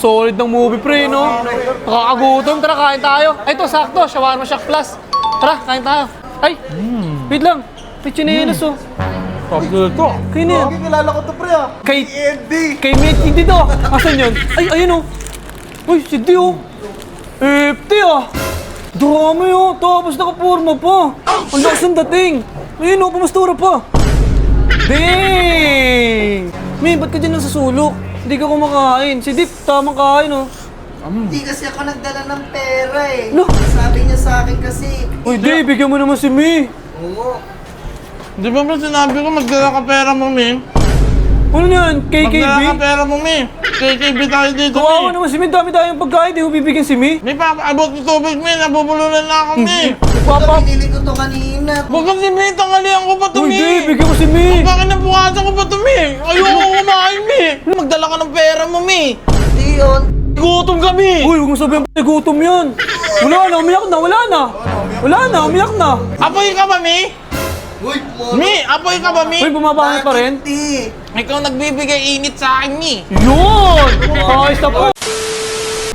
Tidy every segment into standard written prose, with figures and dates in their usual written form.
Solid ng movie, pre, no? Nakakagutom. Tara, kain tayo. Ay, ito, sakto. Shawarma Shack Plus. Tara, kain tayo. Ay, wait lang. May chinelas, oh. Sabi ito. Kayo na yan. Kilala ko to, pre, ah. Kay, Eddie. kay Mate, hindi to. Asan yun? Ay, ayun, oh. Uy, si D, oh. Hefty, ah. Dami, oh. Tapos nakapurma pa. Ang lakas ng dating. Ayun, oh, pumastura pa. Dang! May, ba't ka dyan nasa sulok? Hindi ka kumakain. Si Dip, tamang kain, oh. Hindi kasi ako nagdala ng pera, eh. No. Sabi niya sa akin kasi. Uy, Dave, bigyan mo naman si Mi. Oo. Di ba ba sinabi ko magdala ka pera mo, Mi? Ano yan? Magdala ka KKB? pera mo, Mi. KKB tayo dito, Kawawa Mi. naman si Mi. Dami tayong pagkain. Di mo bibigyan si Mi. Mi, papaabot ng tubig, Mi. Nabubulunan na ako, Mi. Papa. Pinili ko to kanina. Huwag kang si Mi. Tanghalian ko pa to, Uy, Mi. Dave, bigyan mo si Mi. Bakit nabukasan ko pa to, Mi? Ayoko kumain, Mi. Magdala ka ng pera mo, Mi. Hindi yun. Gutom kami. Uy, huwag mo sabihin pa gutom yan. Wala na, umiyak na, wala na. Wala na, umiyak na. Apoy ka ba, Mi? Uy, mo. Mi, apoy ka ba, Mi? Uy, bumabangit pa rin. Di. Ikaw nagbibigay init sa akin, Mi. Yun! Ayos na po.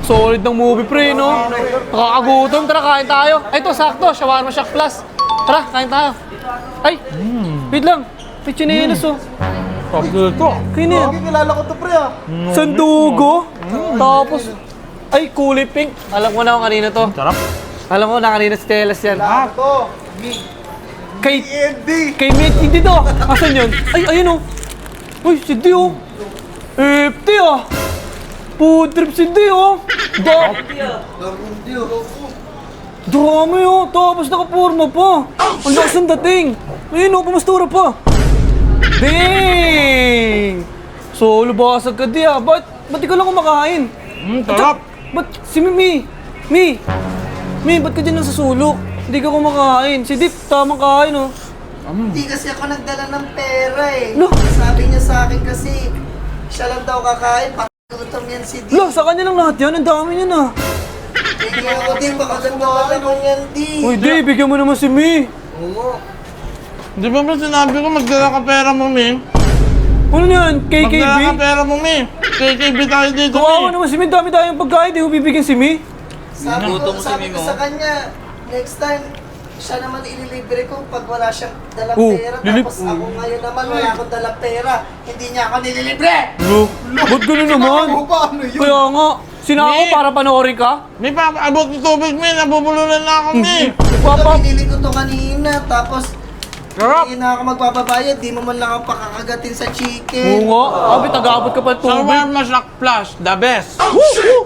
Solid ng movie, pre, no? Nakakagutom. Tara, kain tayo. Ay, ito, sakto. Shawarma Shack Plus. Tara, kain tayo. Ay, wait lang. May chinelas, oh. Sabi ito. Kayo na yan. Kilala ko to, pre, ah. Sandugo. Tapos, ay, kulay pink. Alam ko na kung kanina to. Sarap. Alam ko na kanina si Telas yan. Ako. Kay, Eddie. kay Mate, hindi to. Asan yun? Ay, ayun, oh. Uy, si D, oh. Hefty, ah. Food trip si D, oh. Dami, oh. Tapos nakapurma pa. Ang lakas ng dating. Ayun, oh, pumastura pa. Dang! So, lubasag ka di, ah. Ba't ikaw lang kumakain? Sarap. Ba't si Mi? Mi, ba't ka dyan nasa sulok? Hindi ka kumakain. Si Dip, tamang kain, oh. Hindi kasi ako nagdala ng pera, eh. No. Sabi niya sa akin kasi siya lang daw kakain. Pag-gutom yan si Di. Lo, sa kanya lang lahat yan. Ang dami niyan, ah. Bigyan ako din. Baka ganda ka naman yan, Di. Uy, Dave, bigyan mo naman si Mi. Oo. Di ba ba sinabi ko magdala ka pera mo, Mi? Ano yan? Magdala ka KKB? pera mo, Mi. KKB tayo dito, Kawawa Mi. naman si Mi. Dami tayong pagkain. Di mo bibigyan si Mi. Sabi ko sa kanya, next time, siya naman ililibre ko pag wala siyang dalang Oh, pera. lilip- Tapos ako ngayon naman, wala akong dalang pera. Hindi niya ako nililibre! Lo, ba't gano'n naman? Paano yun? Kaya nga, sinako Mi. para panoorin ka? Mi, papaabot ng tubig, Mi. Nabubulunan na ako, Mi. Papa, Pinili ko to kanina, tapos Sarap. hindi na ako magpapabayad. Di mo man lang ako pakakagatin sa oo chicken. nga. Abi, tagaabot ka pa ng tubig. Shawarma Shack Plus, the best.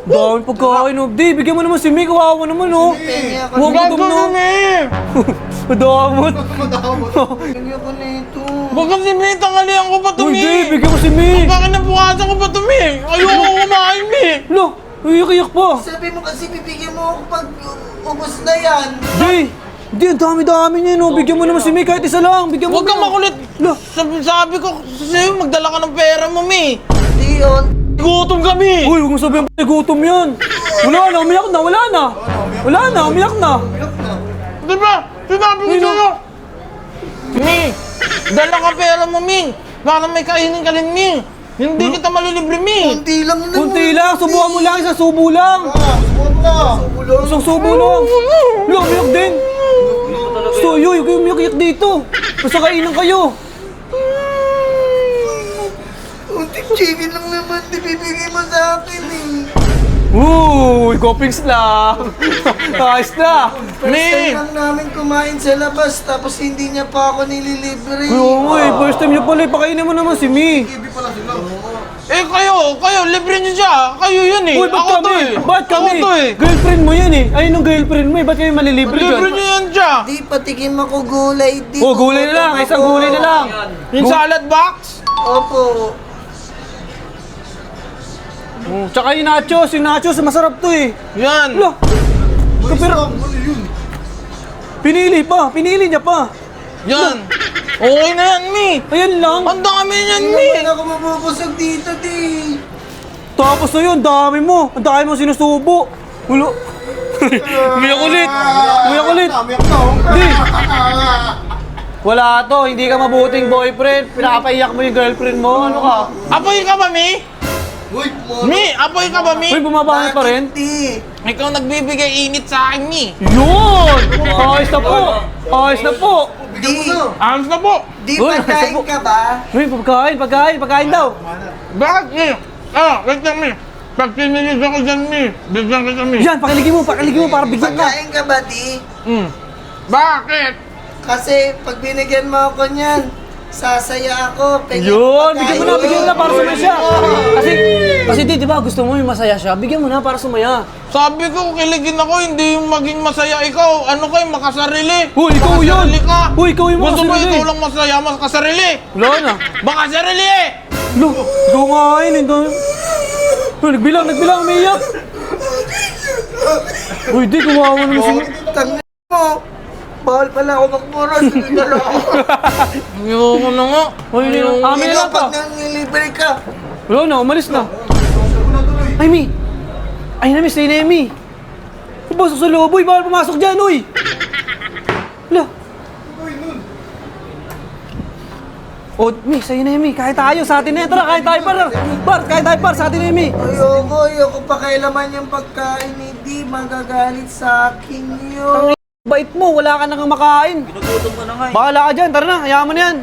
Dami pagkain, oh. Di, bigyan mo naman si Mi. Kawawa naman, oh. Pengi ako Huwag nito. mo dum Mi. Madamot. Pengi ako nito. Huwag kang si Mi. Tanghalian ko pa to, Uy, Mi. Dave, bigyan mo si Mi. Bakit nabukasan ko pa to, Mi? Ayoko kumain, Mi. Lo, iyak-iyak pa. Sabi mo kasi bibigyan mo ako pag ubos na yan. Di, ang dami-dami niya, no. Bigyan mo naman si Mi kahit isa lang. Bigyan mo Huwag kang na. makulit. Lo, Sabi ko sa'yo, magdala ka ng pera mo, Mi. Di yun. Gutom kami. uy, huwag mo sabihin pa gutom yan. Wala na, umiyak na, wala na. Wala na, umiyak na. Di ba? Sinabi ko Sino? sa'yo. Mi, dala ka pera mo, Mi. Para may kainin ka rin, Mi. Hindi kita malilibre, Mi. Kunti lang yun. Kunti lang, subukan mo lang, isang subo lang. Subukan mo. Isang subo lang. Lo, umiyak din. So, yoy, huwag kayong umiyak dito. Basta kainan kayo. Kunting chicken lang naman. Di bibigay mo sa akin eh. Uy, copings lang. Ayos na. First time Mi. lang namin kumain sa labas. Tapos hindi niya pa ako nililibre. Oo nga eh, first time niya pala, pakainin mo naman si Mi. Eh, kayo, libre niyo siya. Kayo yun eh. Uy, ba't Ako to kami? eh. Ba't kami? Ako to eh. Girlfriend mo yan eh. Ayun ang girlfriend mo eh. Ba't kayo malilibre Libre dyan? niyo yan siya. Di, patikim ako gulay. Di, Oh, gulay na lang. gutom Isang ako. gulay na lang. Yung salad box. Opo. Tsaka yung nachos masarap to eh. Yan. Lo, pero pinili niya pa. Yan. Okay na yan, Mi. Ayan lang. Ang dami niyan, Hindi Mi. naman ako mabubusog dito, di. Tapos na yun, dami mo. Ang dami mo sinusubo. Ulo. Umiyak ulit. Umiyak ulit. Di. Wala to, hindi ka mabuting boyfriend. Pinapaiyak mo yung girlfriend mo. Ano ka? Apoy ka ba, Mi? Uy, Mi, apoy ka ba, Mi? Uy, bumabangon pa rin. Di. Ikaw nagbibigay init sa akin, Mi. Yun! Ayos na po! Ayos na po! Di. Ayos na po. Di Uy, pagkain ka ba? Uy, pagkain daw! Bakit, Mi? Wait lang, Mi. Pag pinilis ako dyan, Mi, bigyan kita, Mi. Yan, pakiligin mo para bigyan ka! Pagkain ka ba, Di? Bakit? Kasi pag binigyan mo ako niyan, sasaya ako. Pengen Yun! pagkain Bigyan mo na para sumaya siya! ko. Kasi di ba gusto mo yung masaya siya? Bigyan mo na para sumaya! Sabi ko, kiligin ako, hindi yung maging masaya ikaw. Ano kayo, makasarili. Uy, ikaw yun! Makasarili ka. Uy, ikaw yung Gusto mo makasarili. ikaw lang masaya, makasarili. Wala na! Makasarili eh! Lo! Ikaw nga yun! Uy, nagbilang, umiiyak! Uy, di, kumawa naman si... Tangin mo. Bawal pala ako magmura. Sige na lang ako. Ayoko na nga. Uy, amin na Ikaw, lang to! pag nangilibre ka. Wala na, umalis na. Ay, Mi! Ay, na-miss na yun, Mi! Pumasok sa loob, uy! Bawal pumasok dyan, uy! Wala. O, Mi, sa'yo na yun, Mi. Kahit tayo, sa atin na yan. Tara, kahit tayo, par! Kahit tayo, par! Sa atin na yun, Mi! Ayoko pakialaman yung pagkain. Hindi magagalit sa akin yun. Bait mo, wala ka nang makain. Ginugutom ko na nga. Bahala ka dyan, tara na, hayaan mo na yan.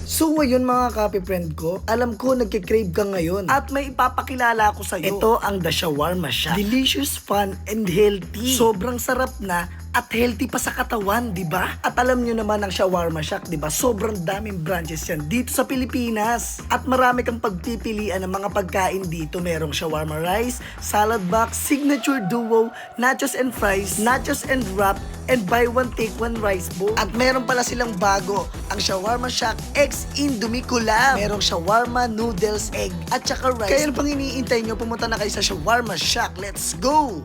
So ngayon mga copy friend ko, alam ko nagkikrave ka ngayon at may ipapakilala ko sa'yo. Ito ang The Shawarma Shack. Delicious, fun, and healthy. Sobrang sarap na at healthy pa sa katawan, di ba? At alam nyo naman ang Shawarma Shack, di ba? Sobrang daming branches yan dito sa Pilipinas. At marami kang pagpipilian ng mga pagkain dito. Merong shawarma rice, salad box, signature duo, nachos and fries, nachos and wrap, and buy one take one rice bowl. At meron pala silang bago, ang Shawarma Shack X Indomie Collab. Merong shawarma, noodles, egg, at saka rice. Kaya ano pang iniintay nyo, pumunta na kayo sa Shawarma Shack. Let's go!